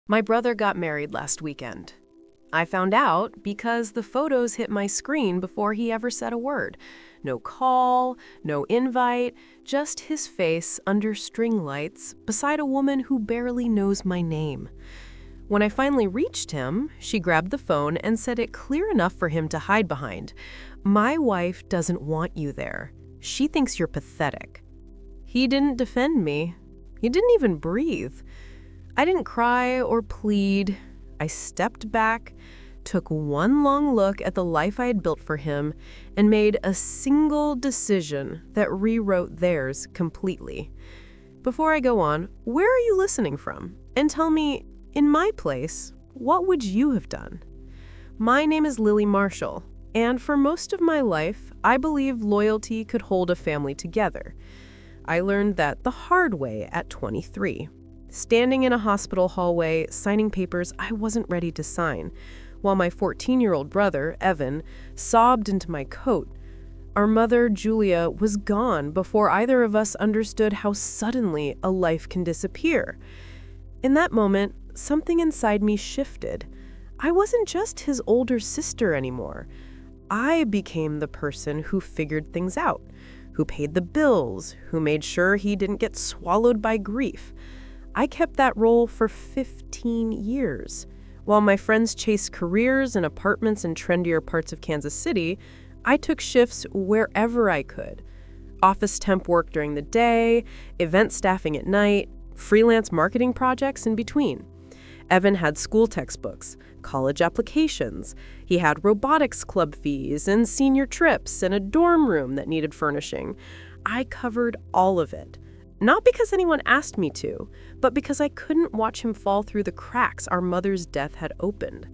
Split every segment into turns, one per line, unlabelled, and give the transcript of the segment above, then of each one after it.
My brother got married last weekend. I found out because the photos hit my screen before he ever said a word. No call, no invite, just his face under string lights beside a woman who barely knows my name. When I finally reached him, she grabbed the phone and said it clear enough for him to hide behind. "My wife doesn't want you there. She thinks you're pathetic." He didn't defend me. He didn't even breathe. I didn't cry or plead. I stepped back, took one long look at the life I had built for him, and made a single decision that rewrote theirs completely. Before I go on, where are you listening from? And tell me, in my place, what would you have done? My name is Lily Marshall, and for most of my life, I believed loyalty could hold a family together. I learned that the hard way at 23. Standing in a hospital hallway, signing papers I wasn't ready to sign, while my 14-year-old brother, Evan, sobbed into my coat. Our mother, Julia, was gone before either of us understood how suddenly a life can disappear. In that moment, something inside me shifted. I wasn't just his older sister anymore. I became the person who figured things out, who paid the bills, who made sure he didn't get swallowed by grief. I kept that role for 15 years. While my friends chased careers and apartments in trendier parts of Kansas City, I took shifts wherever I could. Office temp work during the day, event staffing at night, freelance marketing projects in between. Evan had school textbooks, college applications. He had robotics club fees and senior trips and a dorm room that needed furnishing. I covered all of it. Not because anyone asked me to, but because I couldn't watch him fall through the cracks our mother's death had opened.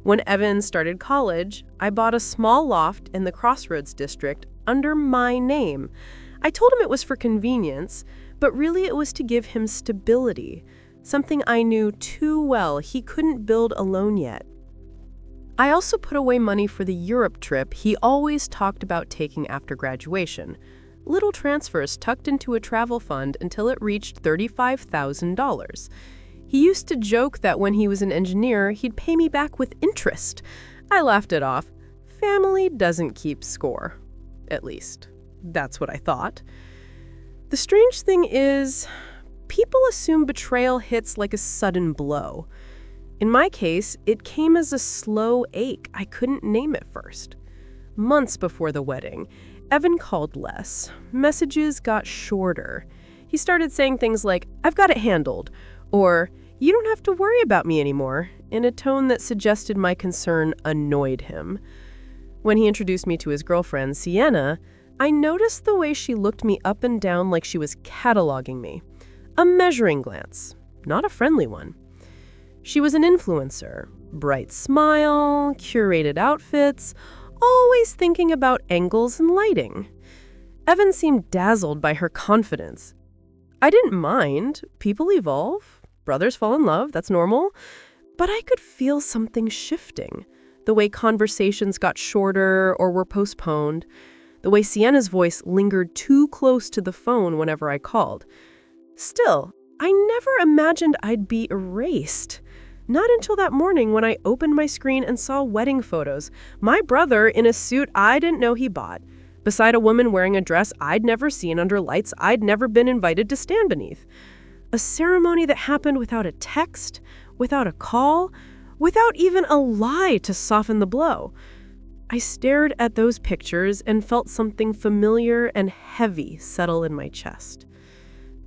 When Evan started college, I bought a small loft in the Crossroads district under my name. I told him it was for convenience, but really it was to give him stability, something I knew too well he couldn't build alone yet. I also put away money for the Europe trip he always talked about taking after graduation. Little transfers tucked into a travel fund until it reached $35,000. He used to joke that when he was an engineer, he'd pay me back with interest. I laughed it off. Family doesn't keep score. At least, that's what I thought. The strange thing is, people assume betrayal hits like a sudden blow. In my case, it came as a slow ache I couldn't name at first. Months before the wedding, Evan called less. Messages got shorter. He started saying things like, "I've got it handled," or "You don't have to worry about me anymore," in a tone that suggested my concern annoyed him. When he introduced me to his girlfriend, Sienna, I noticed the way she looked me up and down like she was cataloging me. A measuring glance, not a friendly one. She was an influencer, bright smile, curated outfits, always thinking about angles and lighting. Evan seemed dazzled by her confidence. I didn't mind. People evolve. Brothers fall in love. That's normal. But I could feel something shifting. The way conversations got shorter or were postponed. The way Sienna's voice lingered too close to the phone whenever I called. Still, I never imagined I'd be erased. Not until that morning when I opened my screen and saw wedding photos. My brother in a suit I didn't know he bought, beside a woman wearing a dress I'd never seen under lights I'd never been invited to stand beneath. A ceremony that happened without a text, without a call, without even a lie to soften the blow. I stared at those pictures and felt something familiar and heavy settle in my chest.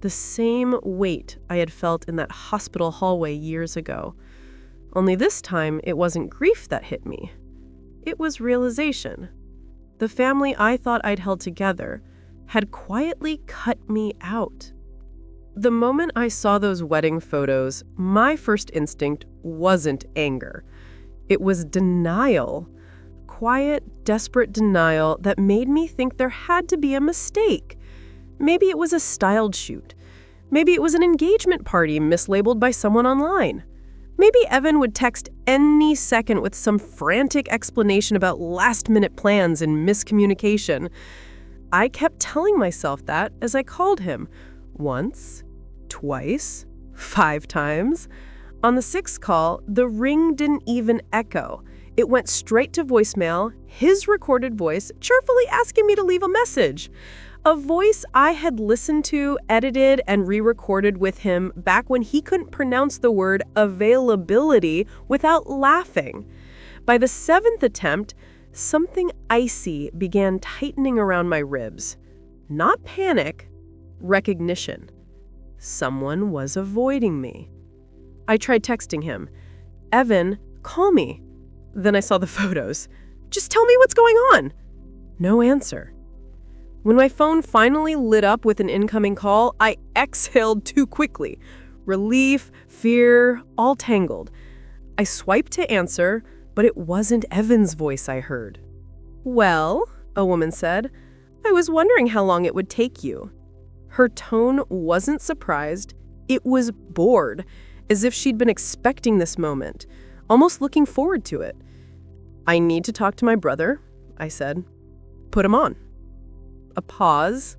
The same weight I had felt in that hospital hallway years ago. Only this time, it wasn't grief that hit me. It was realization. The family I thought I'd held together had quietly cut me out. The moment I saw those wedding photos, my first instinct wasn't anger. It was denial. Quiet, desperate denial that made me think there had to be a mistake. Maybe it was a styled shoot. Maybe it was an engagement party mislabeled by someone online. Maybe Evan would text any second with some frantic explanation about last-minute plans and miscommunication. I kept telling myself that as I called him. Once, twice, 5 times. On the sixth call, the ring didn't even echo. It went straight to voicemail, his recorded voice cheerfully asking me to leave a message. A voice I had listened to, edited, and re-recorded with him back when he couldn't pronounce the word availability without laughing. By the seventh attempt, something icy began tightening around my ribs. Not panic, recognition. Someone was avoiding me. I tried texting him. "Evan, call me." Then I saw the photos. "Just tell me what's going on." No answer. When my phone finally lit up with an incoming call, I exhaled too quickly. Relief, fear, all tangled. I swiped to answer, but it wasn't Evan's voice I heard. "Well," a woman said, "I was wondering how long it would take you." Her tone wasn't surprised, it was bored, as if she'd been expecting this moment, almost looking forward to it. "I need to talk to my brother," I said. "Put him on." A pause,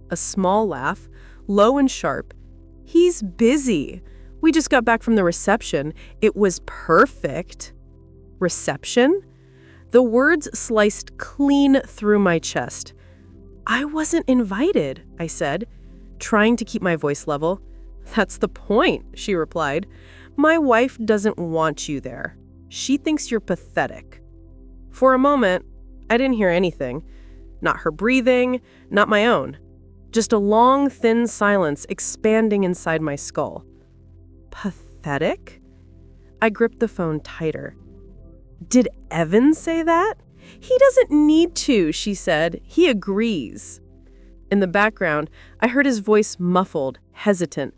a small laugh, low and sharp. "He's busy. We just got back from the reception. It was perfect." Reception? The words sliced clean through my chest. "I wasn't invited," I said, trying to keep my voice level. "That's the point," she replied. "My wife doesn't want you there. She thinks you're pathetic." For a moment, I didn't hear anything. Not her breathing, not my own. Just a long, thin silence expanding inside my skull. Pathetic? I gripped the phone tighter. "Did Evan say that?" "He doesn't need to," she said. "He agrees." In the background, I heard his voice muffled, hesitant.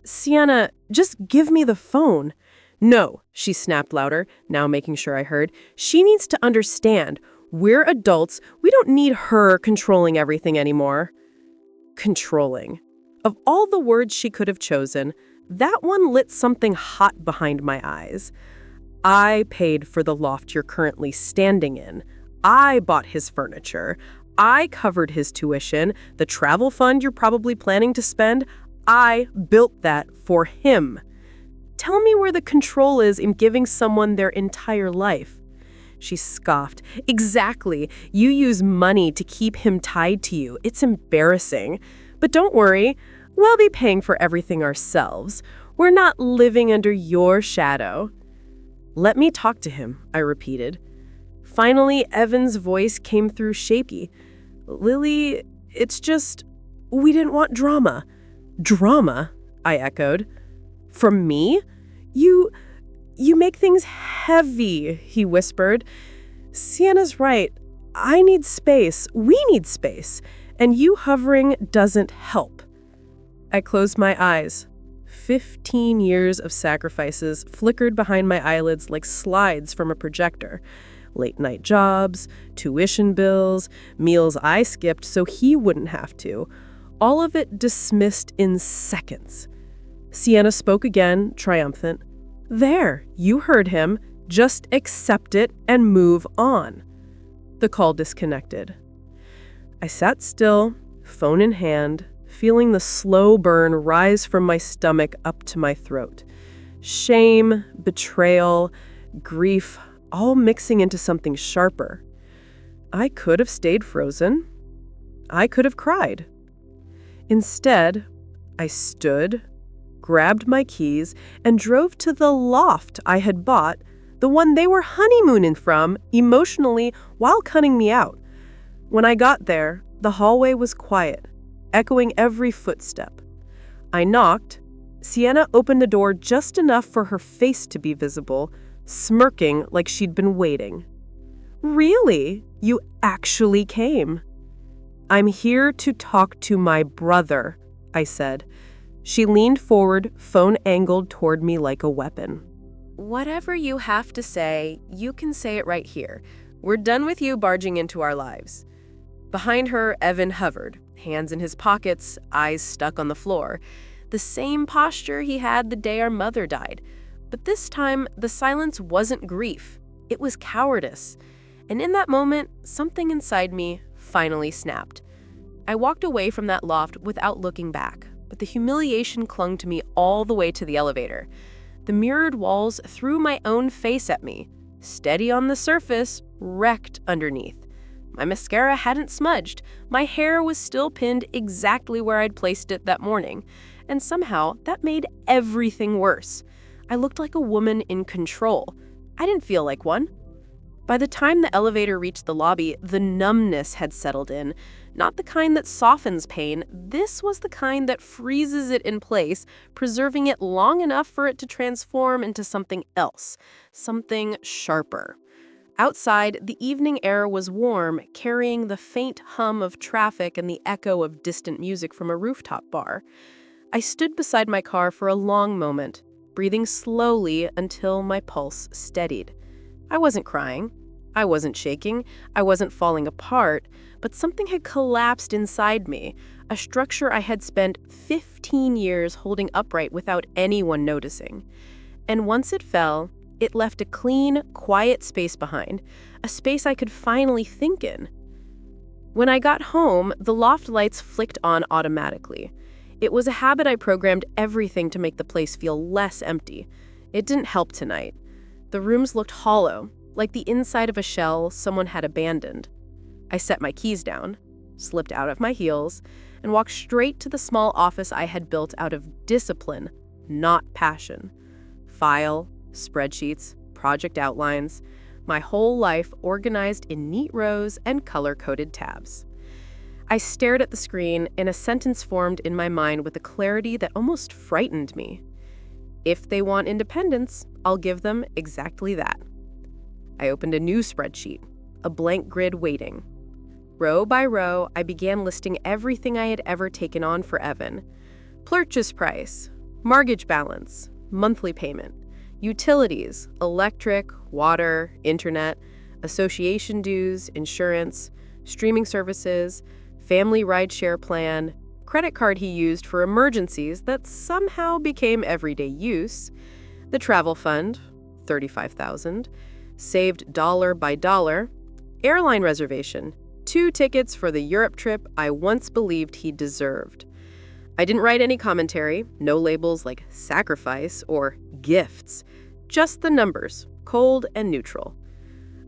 "Sienna, just give me the phone." "No," she snapped louder, now making sure I heard. "She needs to understand. We're adults. We don't need her controlling everything anymore." Controlling. Of all the words she could have chosen, that one lit something hot behind my eyes. I paid for the loft you're currently standing in. I bought his furniture. I covered his tuition, the travel fund you're probably planning to spend. I built that for him. Tell me where the control is in giving someone their entire life. She scoffed. "Exactly. You use money to keep him tied to you. It's embarrassing. But don't worry, we'll be paying for everything ourselves. We're not living under your shadow." "Let me talk to him," I repeated. Finally, Evan's voice came through shaky. "Lily, it's just, we didn't want drama." "Drama?" I echoed. "From me? You make things heavy," he whispered. "Sienna's right. I need space. We need space. And you hovering doesn't help." I closed my eyes. 15 years of sacrifices flickered behind my eyelids like slides from a projector. Late-night jobs, tuition bills, meals I skipped so he wouldn't have to. All of it dismissed in seconds. Sienna spoke again, triumphant. "There, you heard him. Just accept it and move on." The call disconnected. I sat still, phone in hand, feeling the slow burn rise from my stomach up to my throat. Shame, betrayal, grief, all mixing into something sharper. I could have stayed frozen. I could have cried. Instead, I stood, grabbed my keys, and drove to the loft I had bought, the one they were honeymooning from, emotionally, while cutting me out. When I got there, the hallway was quiet, echoing every footstep. I knocked. Sienna opened the door just enough for her face to be visible, smirking like she'd been waiting. "Really? You actually came?" "I'm here to talk to my brother," I said. She leaned forward, phone angled toward me like a weapon. "Whatever you have to say, you can say it right here. We're done with you barging into our lives." Behind her, Evan hovered, hands in his pockets, eyes stuck on the floor. The same posture he had the day our mother died. But this time, the silence wasn't grief. It was cowardice. And in that moment, something inside me finally snapped. I walked away from that loft without looking back, but the humiliation clung to me all the way to the elevator. The mirrored walls threw my own face at me, steady on the surface, wrecked underneath. My mascara hadn't smudged. My hair was still pinned exactly where I'd placed it that morning. And somehow, that made everything worse. I looked like a woman in control. I didn't feel like one. By the time the elevator reached the lobby, the numbness had settled in. Not the kind that softens pain. This was the kind that freezes it in place, preserving it long enough for it to transform into something else, something sharper. Outside, the evening air was warm, carrying the faint hum of traffic and the echo of distant music from a rooftop bar. I stood beside my car for a long moment, breathing slowly until my pulse steadied. I wasn't crying. I wasn't shaking. I wasn't falling apart, but something had collapsed inside me, a structure I had spent 15 years holding upright without anyone noticing. And once it fell, it left a clean, quiet space behind, a space I could finally think in. When I got home, the loft lights flicked on automatically. It was a habit I programmed everything to make the place feel less empty. It didn't help tonight. The rooms looked hollow, like the inside of a shell someone had abandoned. I set my keys down, slipped out of my heels, and walked straight to the small office I had built out of discipline, not passion. File, spreadsheets, project outlines, my whole life organized in neat rows and color-coded tabs. I stared at the screen, and a sentence formed in my mind with a clarity that almost frightened me. If they want independence, I'll give them exactly that. I opened a new spreadsheet, a blank grid waiting. Row by row, I began listing everything I had ever taken on for Evan. Purchase price, mortgage balance, monthly payment, utilities, electric, water, internet, association dues, insurance, streaming services, family rideshare plan, credit card he used for emergencies that somehow became everyday use, the travel fund, $35,000, saved dollar by dollar, airline reservation, 2 tickets for the Europe trip I once believed he deserved. I didn't write any commentary, no labels like sacrifice or gifts, just the numbers, cold and neutral.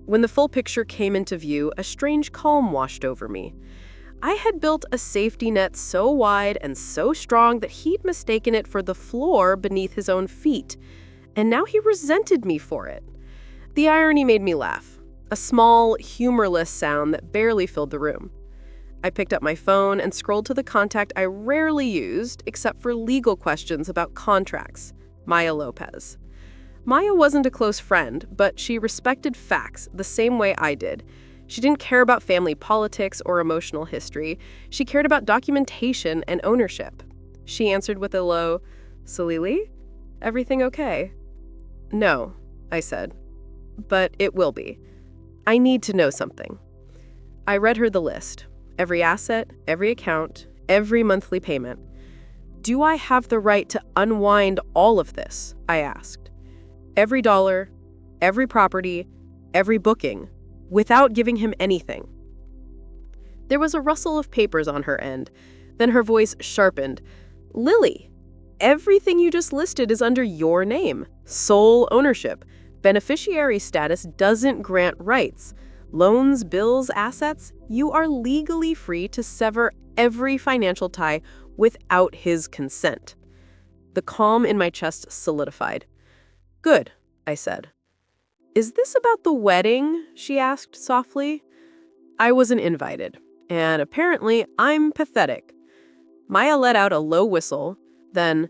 When the full picture came into view, a strange calm washed over me. I had built a safety net so wide and so strong that he'd mistaken it for the floor beneath his own feet, and now he resented me for it. The irony made me laugh, a small, humorless sound that barely filled the room. I picked up my phone and scrolled to the contact I rarely used except for legal questions about contracts, Maya Lopez. Maya wasn't a close friend, but she respected facts the same way I did. She didn't care about family politics or emotional history. She cared about documentation and ownership. She answered with a low, "Salili, everything okay?" "No," I said, "but it will be. I need to know something." I read her the list. Every asset, every account, every monthly payment. "Do I have the right to unwind all of this?" I asked. Every dollar, every property, every booking, without giving him anything. There was a rustle of papers on her end. Then her voice sharpened. "Lily, everything you just listed is under your name. Sole ownership. Beneficiary status doesn't grant rights. Loans, bills, assets, you are legally free to sever every financial tie without his consent." The calm in my chest solidified. "Good," I said. "Is this about the wedding?" she asked softly. I wasn't invited, and apparently I'm pathetic. Maya let out a low whistle, then,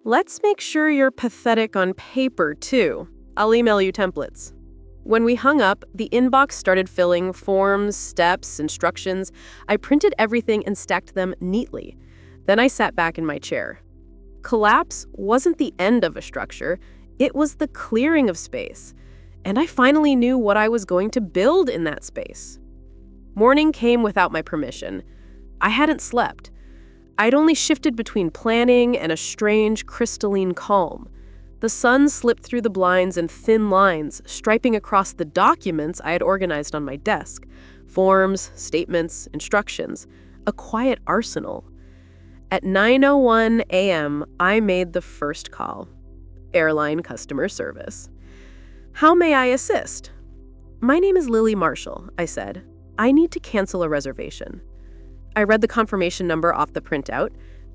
"Let's make sure you're pathetic on paper, too. I'll email you templates." When we hung up, the inbox started filling forms, steps, instructions. I printed everything and stacked them neatly. Then I sat back in my chair. Collapse wasn't the end of a structure. It was the clearing of space. And I finally knew what I was going to build in that space. Morning came without my permission. I hadn't slept. I'd only shifted between planning and a strange, crystalline calm. The sun slipped through the blinds in thin lines, striping across the documents I had organized on my desk. Forms, statements, instructions. A quiet arsenal. At 9:01 a.m., I made the first call. airline customer service. "How may I assist?" "My name is Lily Marshall," I said. "I need to cancel a reservation." I read the confirmation number off the printout.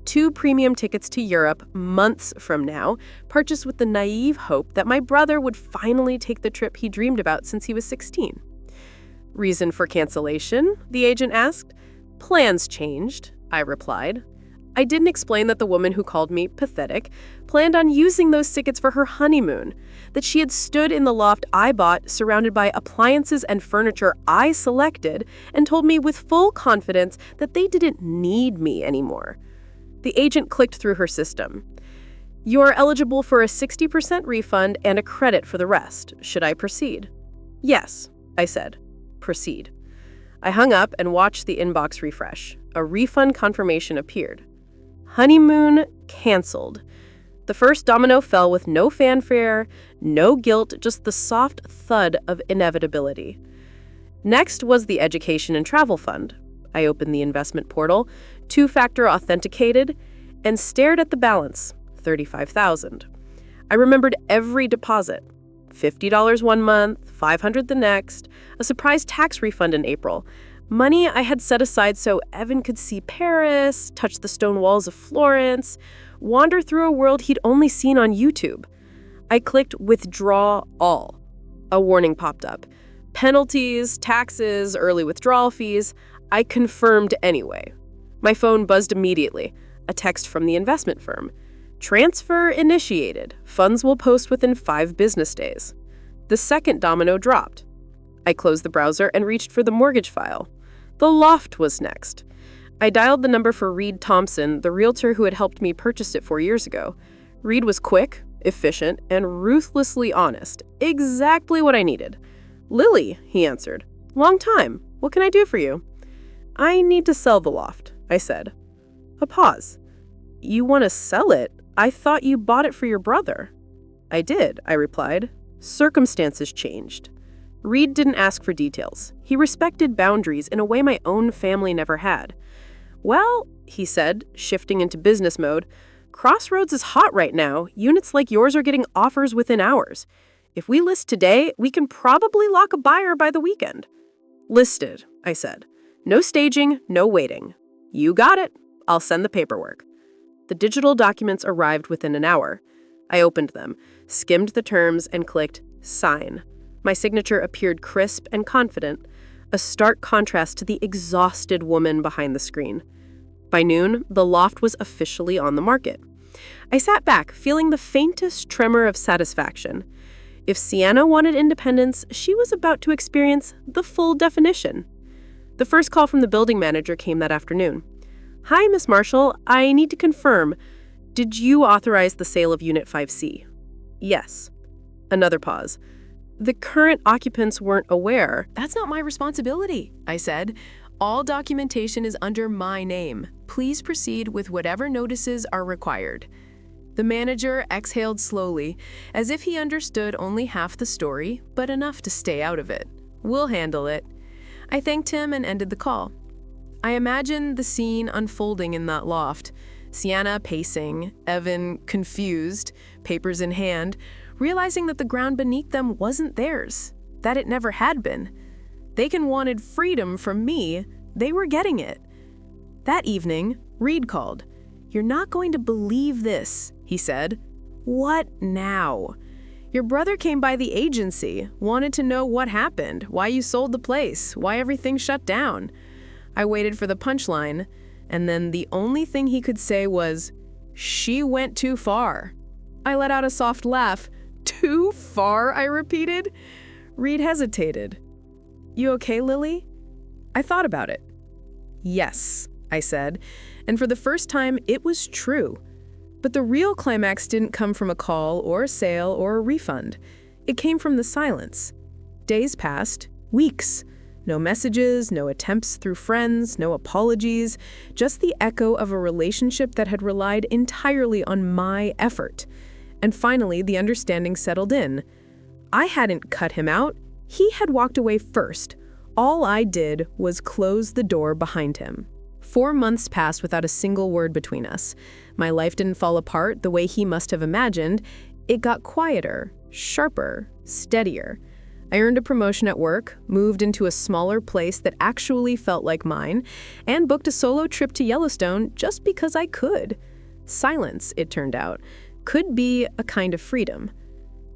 2 premium tickets to Europe months from now, purchased with the naive hope that my brother would finally take the trip he dreamed about since he was 16. "Reason for cancellation?" the agent asked. "Plans changed," I replied. I didn't explain that the woman who called me pathetic planned on using those tickets for her honeymoon, that she had stood in the loft I bought, surrounded by appliances and furniture I selected, and told me with full confidence that they didn't need me anymore. The agent clicked through her system. "You're eligible for a 60% refund and a credit for the rest. Should I proceed?" "Yes," I said. "Proceed." I hung up and watched the inbox refresh. A refund confirmation appeared. Honeymoon canceled. The first domino fell with no fanfare, no guilt, just the soft thud of inevitability. Next was the Education and Travel Fund. I opened the investment portal, 2-factor authenticated, and stared at the balance, $35,000. I remembered every deposit. $50 one month, $500 the next, a surprise tax refund in April. Money I had set aside so Evan could see Paris, touch the stone walls of Florence, wander through a world he'd only seen on YouTube. I clicked Withdraw All. A warning popped up. Penalties, taxes, early withdrawal fees. I confirmed anyway. My phone buzzed immediately. A text from the investment firm. "Transfer initiated. Funds will post within 5 business days." The second domino dropped. I closed the browser and reached for the mortgage file. The loft was next. I dialed the number for Reed Thompson, the realtor who had helped me purchase it 4 years ago. Reed was quick, efficient, and ruthlessly honest. Exactly what I needed. "Lily," he answered. "Long time. What can I do for you?" "I need to sell the loft," I said. A pause. "You want to sell it? I thought you bought it for your brother." "I did," I replied. "Circumstances changed." Reed didn't ask for details. He respected boundaries in a way my own family never had. "Well," he said, shifting into business mode, "Crossroads is hot right now. Units like yours are getting offers within hours. If we list today, we can probably lock a buyer by the weekend." "Listed," I said. "No staging, no waiting." "You got it. I'll send the paperwork." The digital documents arrived within an hour. I opened them, skimmed the terms, and clicked Sign. My signature appeared crisp and confident, a stark contrast to the exhausted woman behind the screen. By noon, the loft was officially on the market. I sat back, feeling the faintest tremor of satisfaction. If Sienna wanted independence, she was about to experience the full definition. The first call from the building manager came that afternoon. "Hi, Miss Marshall. I need to confirm. Did you authorize the sale of Unit 5C? "Yes." Another pause. "The current occupants weren't aware."
"That's not my responsibility," I said. "All documentation is under my name. Please proceed with whatever notices are required." The manager exhaled slowly, as if he understood only half the story, but enough to stay out of it. "We'll handle it." I thanked him and ended the call. I imagined the scene unfolding in that loft. Sienna pacing, Evan confused, papers in hand, realizing that the ground beneath them wasn't theirs, that it never had been. They wanted freedom from me. They were getting it. That evening, Reed called. "You're not going to believe this," he said. "What now?" "Your brother came by the agency, wanted to know what happened, why you sold the place, why everything shut down." I waited for the punchline, and then the only thing he could say was, "She went too far." I let out a soft laugh. "Too far?" I repeated. Reed hesitated. "You okay, Lily?" I thought about it. "Yes," I said, and for the first time, it was true. But the real climax didn't come from a call or a sale or a refund. It came from the silence. Days passed, weeks. No messages, no attempts through friends, no apologies, just the echo of a relationship that had relied entirely on my effort. And finally, the understanding settled in. I hadn't cut him out. He had walked away first. All I did was close the door behind him. 4 months passed without a single word between us. My life didn't fall apart the way he must have imagined. It got quieter, sharper, steadier. I earned a promotion at work, moved into a smaller place that actually felt like mine, and booked a solo trip to Yellowstone just because I could. Silence, it turned out, could be a kind of freedom.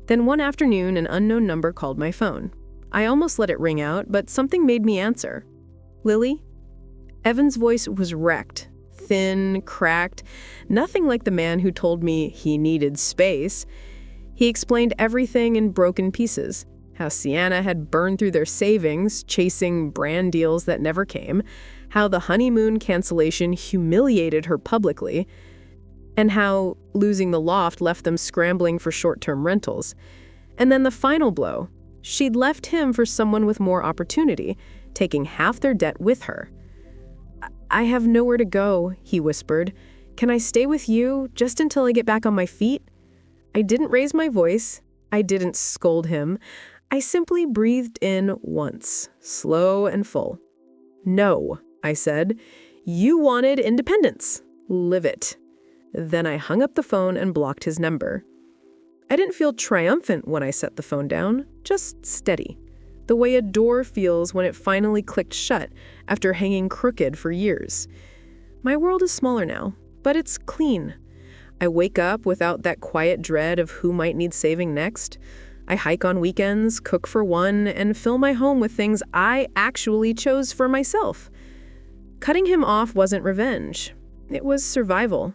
Then one afternoon, an unknown number called my phone. I almost let it ring out, but something made me answer. "Lily?" Evan's voice was wrecked, thin, cracked, nothing like the man who told me he needed space. He explained everything in broken pieces. How Sienna had burned through their savings, chasing brand deals that never came, how the honeymoon cancellation humiliated her publicly, and how losing the loft left them scrambling for short-term rentals. And then the final blow. She'd left him for someone with more opportunity, taking half their debt with her. "I have nowhere to go," he whispered. "Can I stay with you just until I get back on my feet?" I didn't raise my voice. I didn't scold him. I simply breathed in once, slow and full. "No," I said. "You wanted independence. Live it." Then I hung up the phone and blocked his number. I didn't feel triumphant when I set the phone down, just steady. The way a door feels when it finally clicked shut after hanging crooked for years. My world is smaller now, but it's clean. I wake up without that quiet dread of who might need saving next. I hike on weekends, cook for one, and fill my home with things I actually chose for myself. Cutting him off wasn't revenge. It was survival.